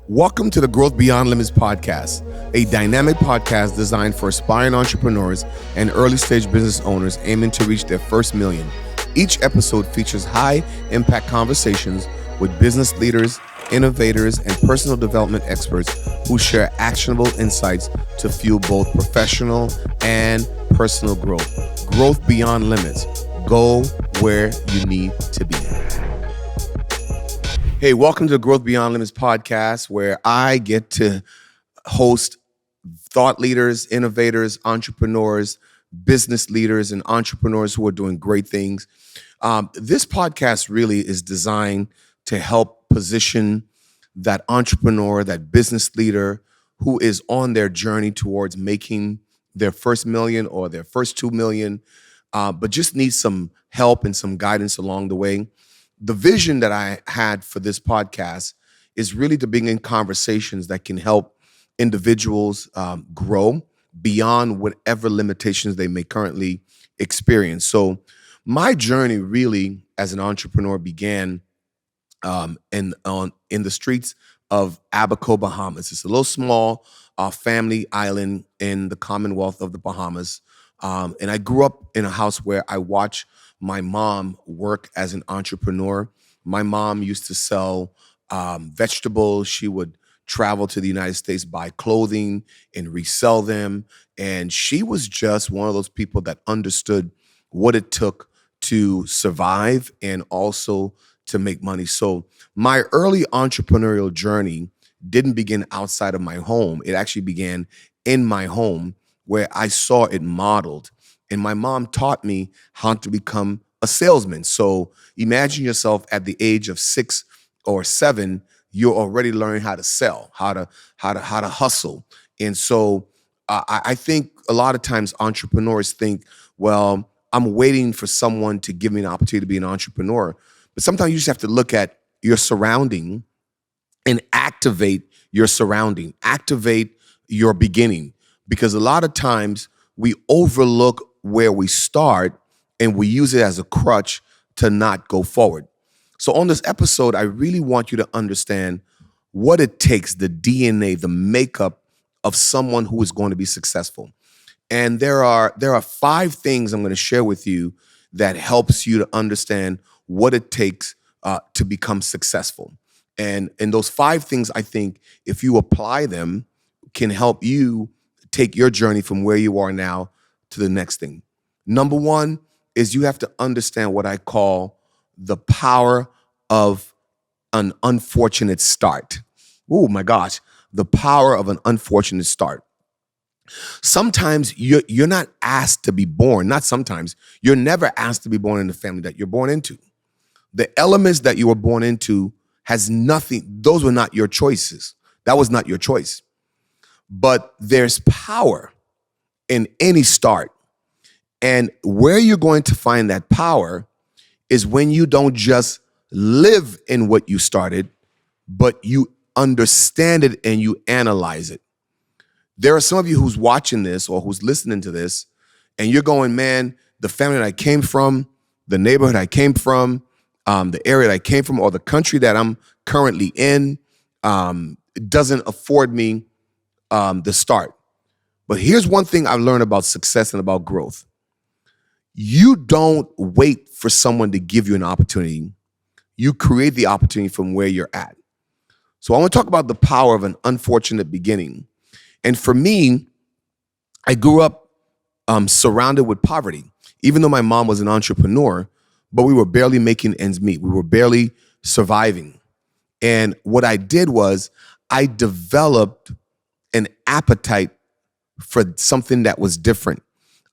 Welcome to the Growth Beyond Limits podcast, a dynamic podcast designed for aspiring entrepreneurs and early stage business owners aiming to reach their first million. Each episode features high impact conversations with business leaders, innovators, and personal development experts who share actionable insights to fuel both professional and personal growth. Growth beyond limits. Go where you need to be. Hey, welcome to the Growth Beyond Limits podcast, where I get to host thought leaders, innovators, entrepreneurs, business leaders, and entrepreneurs who are doing great things. This podcast really is designed to help position that entrepreneur, that business leader who is on their journey towards making their first million or their first 2 million, but just needs some help and some guidance along the way. The vision that I had for this podcast is really to bring in conversations that can help individuals grow beyond whatever limitations they may currently experience. So my journey really as an entrepreneur began in the streets of Abaco, Bahamas. It's a little small family island in the Commonwealth of the Bahamas. And I grew up in a house where I watched my mom work as an entrepreneur. My mom used to sell vegetables. She would travel to the United States, buy clothing and resell them. And she was just one of those people that understood what it took to survive and also to make money. So my early entrepreneurial journey didn't begin outside of my home. It actually began in my home where I saw it modeled. And my mom taught me how to become a salesman. So imagine yourself at the age of 6 or 7, you're already learning how to sell, how to hustle. And so I think a lot of times entrepreneurs think, well, I'm waiting for someone to give me an opportunity to be an entrepreneur. But sometimes you just have to look at your surrounding and activate your surrounding, activate your beginning. Because a lot of times we overlook where we start and we use it as a crutch to not go forward. So on this episode, I really want you to understand what it takes, the DNA, the makeup of someone who is going to be successful. And there are 5 things I'm going to share with you that helps you to understand what it takes to become successful. And those 5 things, I think, if you apply them, can help you take your journey from where you are now to the next thing. Number 1 is you have to understand what I call the power of an unfortunate start. Oh my gosh, the power of an unfortunate start. Sometimes you're not asked to be born, not sometimes, you're never asked to be born in the family that you're born into. The elements that you were born into has nothing, those were not your choices. That was not your choice. But there's power in any start. And where you're going to find that power is when you don't just live in what you started, but you understand it and you analyze it. There are some of you who's watching this or who's listening to this, and you're going, man, the family that I came from, the neighborhood I came from, the area that I came from, or the country that I'm currently in, doesn't afford me the start. But here's one thing I've learned about success and about growth. You don't wait for someone to give you an opportunity. You create the opportunity from where you're at. So I want to talk about the power of an unfortunate beginning. And for me, I grew up surrounded with poverty, even though my mom was an entrepreneur, but we were barely making ends meet. We were barely surviving. And what I did was I developed an appetite for something that was different.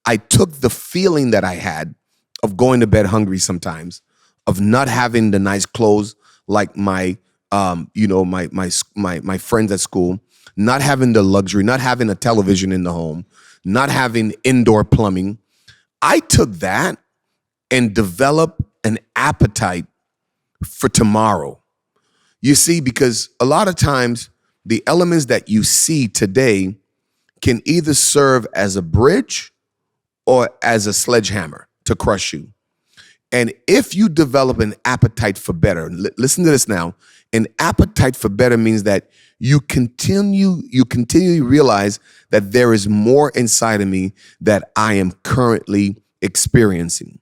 I took the feeling that I had of going to bed hungry sometimes, of not having the nice clothes like my friends at school, not having the luxury, not having a television in the home, not having indoor plumbing. I took that and developed an appetite for tomorrow. You see, because a lot of times the elements that you see today can either serve as a bridge or as a sledgehammer to crush you. And if you develop an appetite for better, listen to this now. An appetite for better means that you continually realize that there is more inside of me that I am currently experiencing.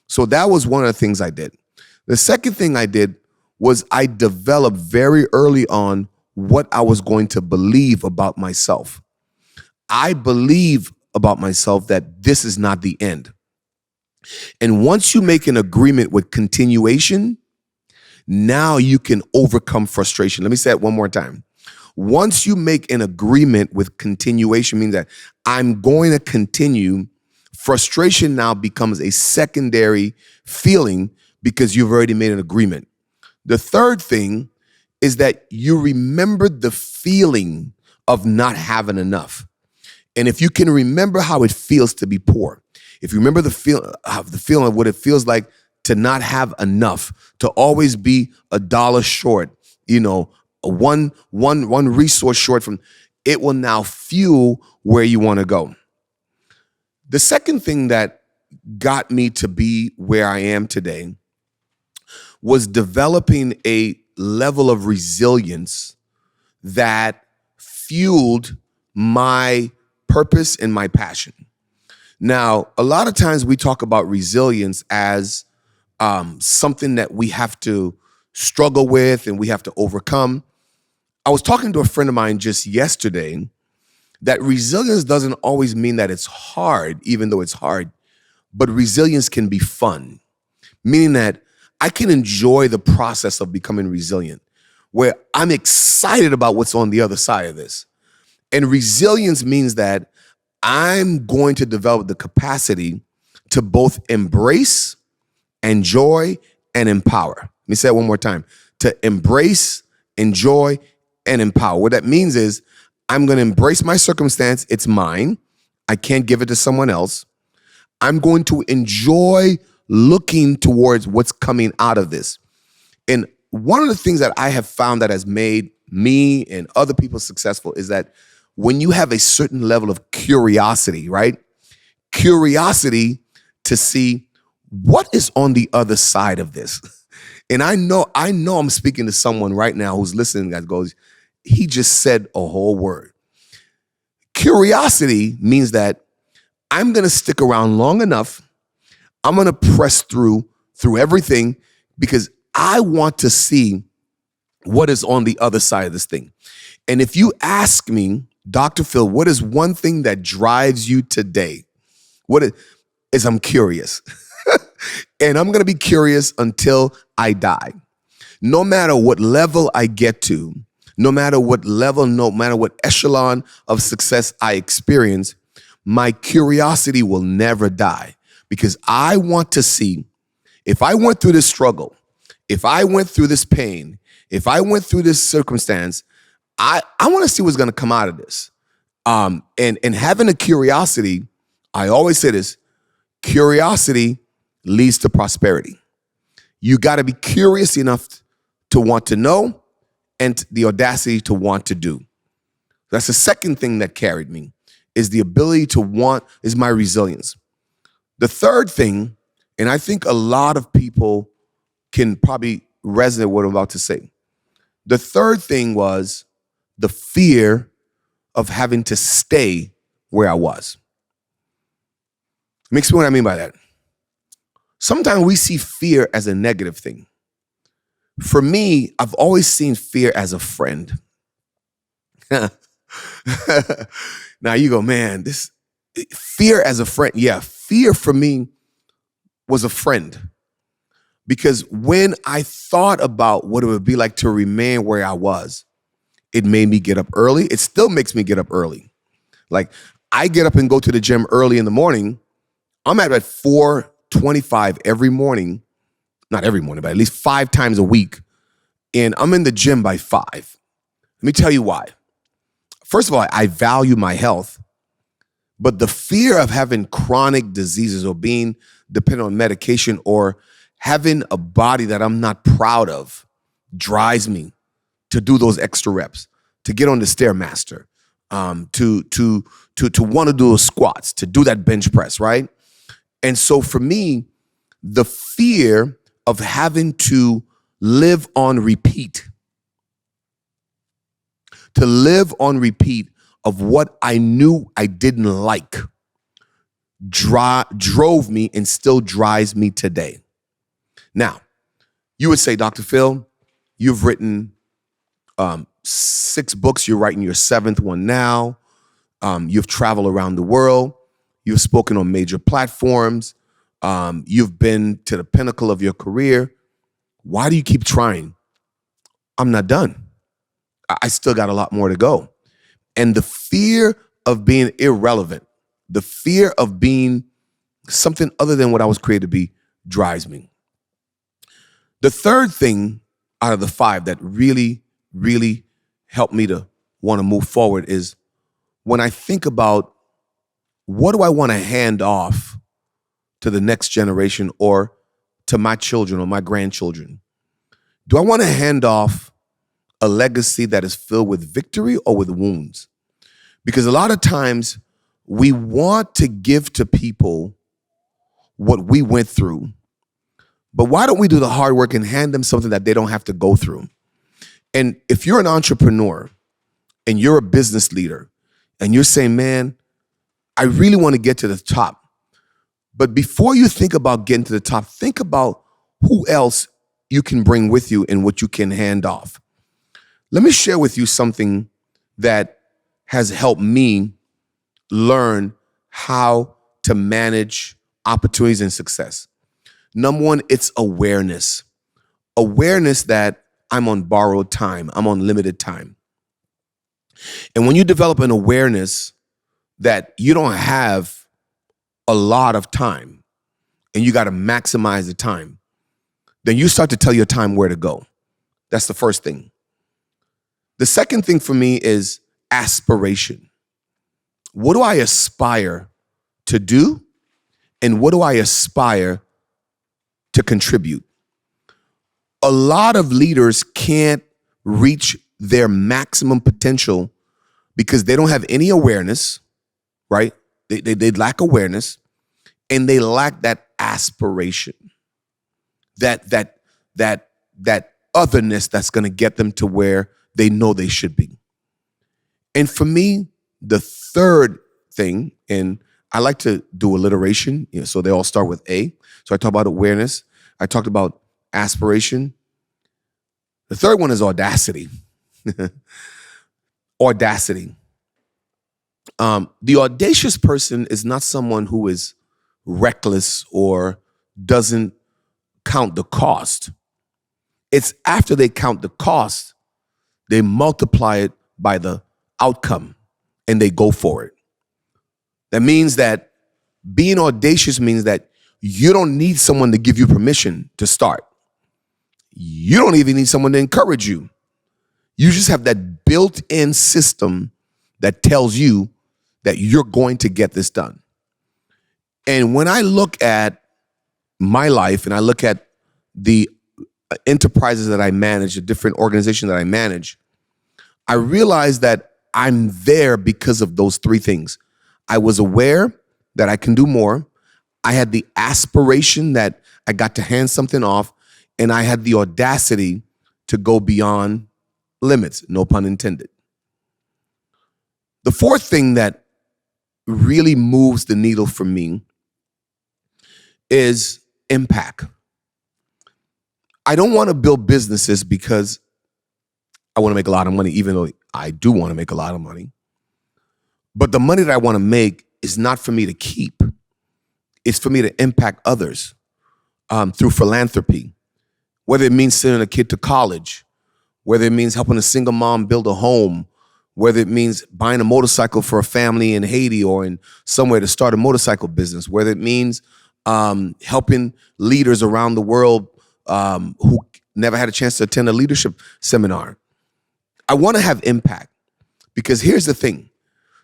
So that was one of the things I did. The second thing I did was I developed very early on what I was going to believe about myself. I believe about myself that this is not the end. And once you make an agreement with continuation, now you can overcome frustration. Let me say it one more time. Once you make an agreement with continuation, means that I'm going to continue, frustration now becomes a secondary feeling because you've already made an agreement. The third thing is that you remember the feeling of not having enough. And if you can remember how it feels to be poor, if you remember the feeling of what it feels like to not have enough, to always be $1 short, one resource short from, it will now fuel where you want to go. The second thing that got me to be where I am today was developing a level of resilience that fueled my purpose and my passion. Now, a lot of times we talk about resilience as something that we have to struggle with and we have to overcome. I was talking to a friend of mine just yesterday that resilience doesn't always mean that it's hard, even though it's hard, but resilience can be fun, meaning that I can enjoy the process of becoming resilient, where I'm excited about what's on the other side of this. And resilience means that I'm going to develop the capacity to both embrace, enjoy, and empower. Let me say it one more time. To embrace, enjoy, and empower. What that means is I'm going to embrace my circumstance. It's mine. I can't give it to someone else. I'm going to enjoy looking towards what's coming out of this. And one of the things that I have found that has made me and other people successful is that when you have a certain level of curiosity, right? Curiosity to see what is on the other side of this. And I know I'm speaking to someone right now who's listening that goes, he just said a whole word. Curiosity means that I'm going to stick around long enough. I'm going to press through everything because I want to see what is on the other side of this thing. And if you ask me, Dr. Phil, what is one thing that drives you today? What is I'm curious. And I'm going to be curious until I die. No matter what level I get to, no matter what level, no matter what echelon of success I experience, my curiosity will never die because I want to see if I went through this struggle, if I went through this pain, if I went through this circumstance, I want to see what's going to come out of this. And having a curiosity, I always say this, curiosity leads to prosperity. You got to be curious enough to want to know and the audacity to want to do. That's the second thing that carried me, is the ability to want, is my resilience. The third thing, and I think a lot of people can probably resonate with what I'm about to say. The third thing was the fear of having to stay where I was. Let me explain what I mean by that. Sometimes we see fear as a negative thing. For me, I've always seen fear as a friend. Now you go, man, this fear as a friend. Yeah, fear for me was a friend. Because when I thought about what it would be like to remain where I was, it made me get up early. It still makes me get up early. Like, I get up and go to the gym early in the morning. I'm at 4:25 every morning. Not every morning, but at least 5 times a week. And I'm in the gym by 5. Let me tell you why. First of all, I value my health. But the fear of having chronic diseases or being dependent on medication or having a body that I'm not proud of drives me to do those extra reps, to get on the Stairmaster, to want to do those squats, to do that bench press, right? And so for me, the fear of having to live on repeat to live on repeat of what I knew I didn't like drove me and still drives me today. Now, you would say, Dr. Phil, you've written 6 books. You're writing your 7th one now. You've traveled around the world. You've spoken on major platforms. You've been to the pinnacle of your career. Why do you keep trying? I'm not done. I still got a lot more to go. And the fear of being irrelevant, the fear of being something other than what I was created to be, drives me. The third thing out of the 5 that really, really helped me to want to move forward is when I think about what do I want to hand off to the next generation or to my children or my grandchildren? Do I want to hand off a legacy that is filled with victory or with wounds? Because a lot of times we want to give to people what we went through, but why don't we do the hard work and hand them something that they don't have to go through? And if you're an entrepreneur and you're a business leader and you're saying, man, I really want to get to the top, but before you think about getting to the top, think about who else you can bring with you and what you can hand off. Let me share with you something that has helped me learn how to manage opportunities and success. Number one, it's awareness. Awareness that I'm on borrowed time. I'm on limited time. And when you develop an awareness that you don't have a lot of time and you got to maximize the time, then you start to tell your time where to go. That's the first thing. The second thing for me is aspiration. What do I aspire to do? And what do I aspire to contribute? A lot of leaders can't reach their maximum potential because they don't have any awareness, right? They lack awareness and they lack that aspiration, that otherness that's going to get them to where they know they should be. And for me, the third thing, and I like to do alliteration, so they all start with A. So I talk about awareness. I talked about aspiration. The third one is audacity. Audacity. The audacious person is not someone who is reckless or doesn't count the cost. It's after they count the cost, they multiply it by the outcome and they go for it. That means that being audacious means that you don't need someone to give you permission to start. You don't even need someone to encourage you. You just have that built-in system that tells you that you're going to get this done. And when I look at my life and I look at the enterprises that I manage, the different organizations that I manage, I realize that I'm there because of those 3 things. I was aware that I can do more. I had the aspiration that I got to hand something off, and I had the audacity to go beyond limits, no pun intended. The fourth thing that really moves the needle for me is impact. I don't want to build businesses because I want to make a lot of money, even though I do want to make a lot of money. But the money that I want to make is not for me to keep. It's for me to impact others through philanthropy, whether it means sending a kid to college, whether it means helping a single mom build a home, whether it means buying a motorcycle for a family in Haiti or in somewhere to start a motorcycle business, whether it means helping leaders around the world who never had a chance to attend a leadership seminar. I want to have impact because here's the thing.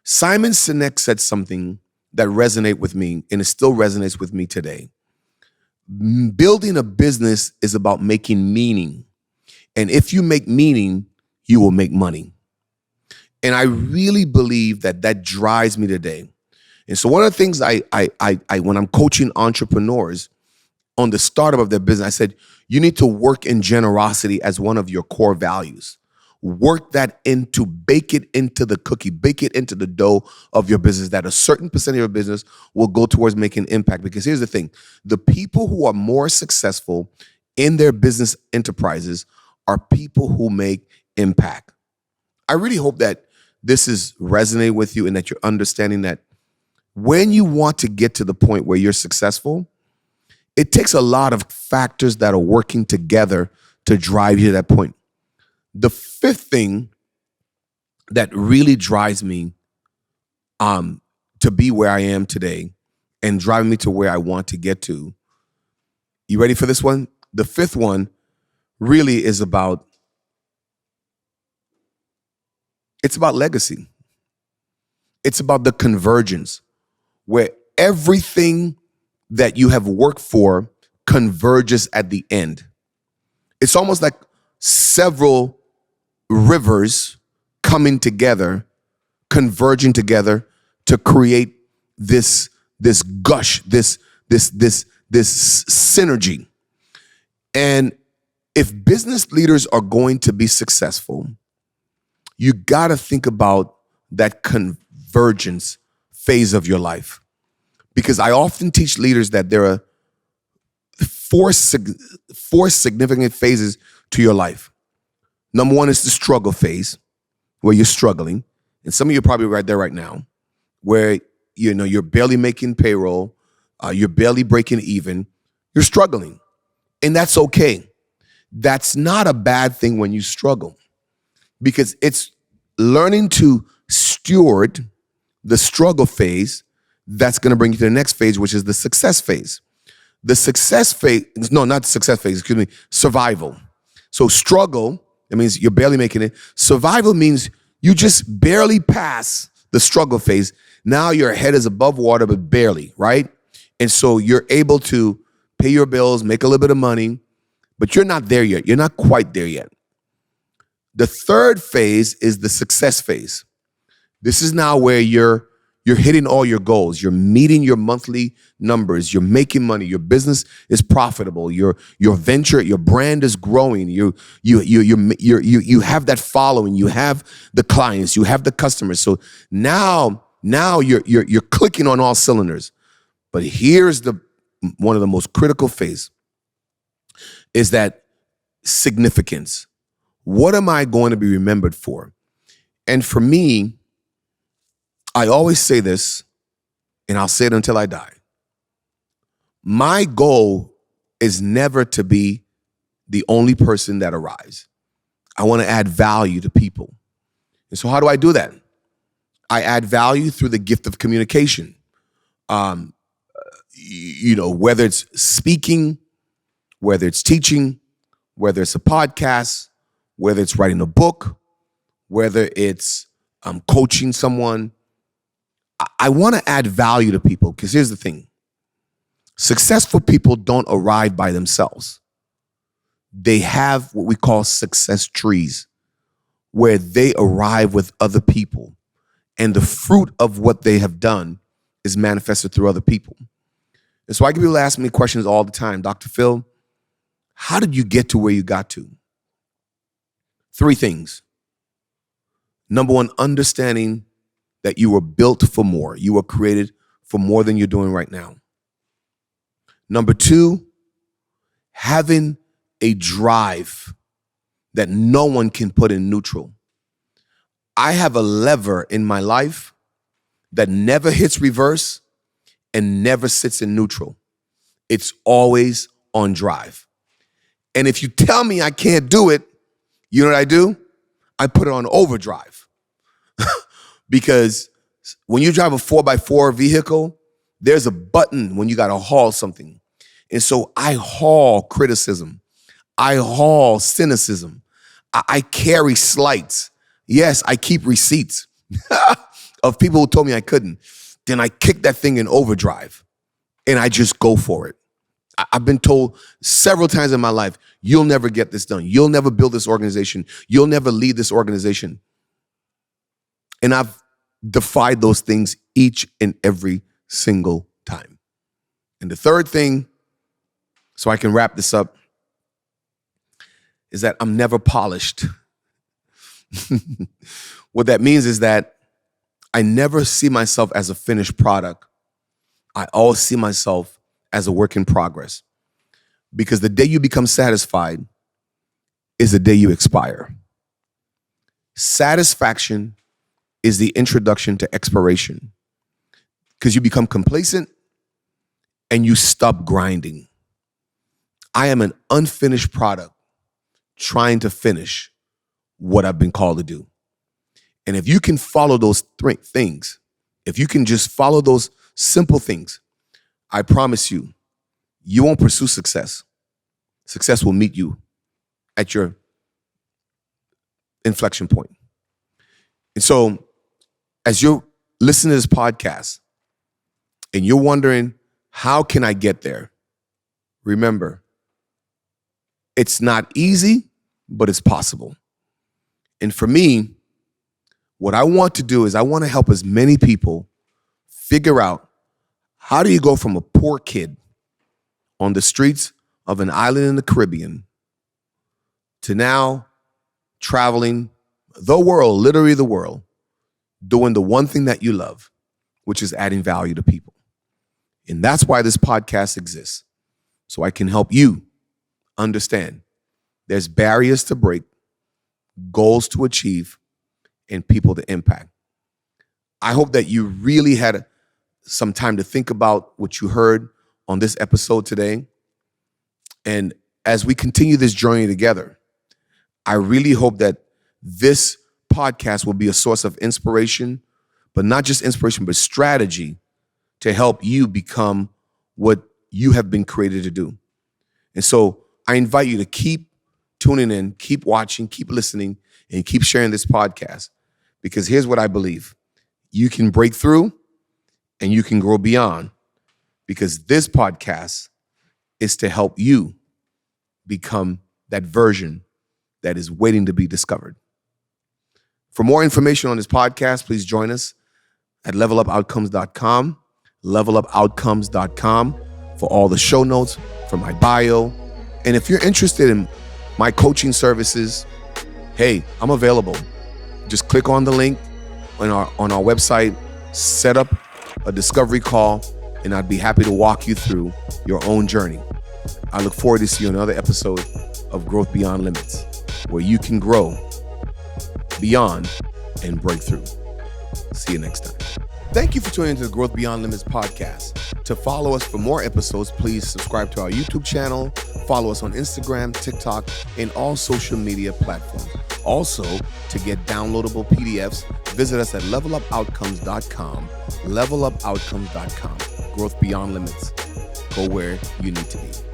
Simon Sinek said something that resonated with me, and it still resonates with me today. Building a business is about making meaning. And if you make meaning, you will make money. And I really believe that that drives me today. And so one of the things I when I'm coaching entrepreneurs on the startup of their business, I said, you need to work in generosity as one of your core values. work that into, bake it into the cookie, bake it into the dough of your business, that a certain percent of your business will go towards making impact. Because here's the thing, the people who are more successful in their business enterprises are people who make impact. I really hope that this is resonating with you and that you're understanding that when you want to get to the point where you're successful, it takes a lot of factors that are working together to drive you to that point. The fifth thing that really drives me to be where I am today and driving me to where I want to get to. You ready for this one? The fifth one really is about, it's about legacy. It's about the convergence where everything that you have worked for converges at the end. It's almost like several rivers coming together, converging together to create this gush, this synergy. And if business leaders are going to be successful, you got to think about that convergence phase of your life. Because I often teach leaders that there are four significant phases to your life. Number one is the struggle phase, where you're struggling. And some of you are probably right there right now, where you're barely making payroll, you're barely breaking even, you're struggling. And that's okay. That's not a bad thing when you struggle, because it's learning to steward the struggle phase that's going to bring you to the next phase, which is the success phase. The success phase, no, not the success phase, excuse me, survival. So struggle, that means you're barely making it. Survival means you just barely pass the struggle phase. Now your head is above water, but barely, right? And so you're able to pay your bills, make a little bit of money, but you're not there yet. You're not quite there yet. The third phase is the success phase. This is now where you're hitting all your goals. You're meeting your monthly numbers. You're making money. Your business is profitable. Your venture, your brand is growing. You have that following. You have the clients. You have the customers. So now you're clicking on all cylinders. But here's one of the most critical phase is that significance. What am I going to be remembered for? And for me, I always say this, and I'll say it until I die. My goal is never to be the only person that arrives. I want to add value to people. And so how do I do that? I add value through the gift of communication. Whether it's speaking, whether it's teaching, whether it's a podcast, whether it's writing a book, whether it's coaching someone. I want to add value to people, because here's the thing. Successful people don't arrive by themselves. They have what we call success trees, where they arrive with other people, and the fruit of what they have done is manifested through other people. And so I get people ask me questions all the time. Dr. Phil, how did you get to where you got to? 3 things. Number one, understanding that you were built for more. You were created for more than you're doing right now. Number 2, having a drive that no one can put in neutral. I have a lever in my life that never hits reverse and never sits in neutral. It's always on drive. And if you tell me I can't do it, you know what I do? I put it on overdrive. Because when you drive a 4x4 vehicle, there's a button when you got to haul something. And so I haul criticism. I haul cynicism. I carry slights. Yes, I keep receipts of people who told me I couldn't. Then I kick that thing in overdrive and I just go for it. I've been told several times in my life, you'll never get this done. You'll never build this organization. You'll never lead this organization. And I've defied those things each and every single time. And the third thing, so I can wrap this up, is that I'm never polished. What that means is that I never see myself as a finished product. I always see myself as a work in progress, because the day you become satisfied is the day you expire. Satisfaction is the introduction to expiration, because you become complacent and you stop grinding. I am an unfinished product trying to finish what I've been called to do. And if you can follow those things, if you can just follow those simple things, I promise you, you won't pursue success. Success will meet you at your inflection point. And so, as you're listening to this podcast and you're wondering, how can I get there? Remember, it's not easy, but it's possible. And for me, what I want to do is I want to help as many people figure out, how do you go from a poor kid on the streets of an island in the Caribbean to now traveling the world, literally the world, doing the one thing that you love, which is adding value to people. And that's why this podcast exists, so I can help you understand there's barriers to break, goals to achieve, and people to impact. I hope that you really had some time to think about what you heard on this episode today. And as we continue this journey together, I really hope that this podcast will be a source of inspiration, but not just inspiration, but strategy to help you become what you have been created to do. And so I invite you to keep tuning in, keep watching, keep listening, and keep sharing this podcast, because here's what I believe. You can break through and you can grow beyond, because this podcast is to help you become that version that is waiting to be discovered. For more information on this podcast, please join us at levelupoutcomes.com, levelupoutcomes.com for all the show notes, for my bio. And if you're interested in my coaching services, hey, I'm available. Just click on the link on our website, set up a discovery call, and I'd be happy to walk you through your own journey. I look forward to see you on another episode of Growth Beyond Limits, where you can grow beyond and break through. See you next time. Thank you for tuning into the Growth Beyond Limits podcast. To follow us for more episodes, please subscribe to our YouTube channel, follow us on Instagram, TikTok, and all social media platforms. Also, to get downloadable PDFs, visit us at levelupoutcomes.com, levelupoutcomes.com. Growth Beyond Limits. Go where you need to be.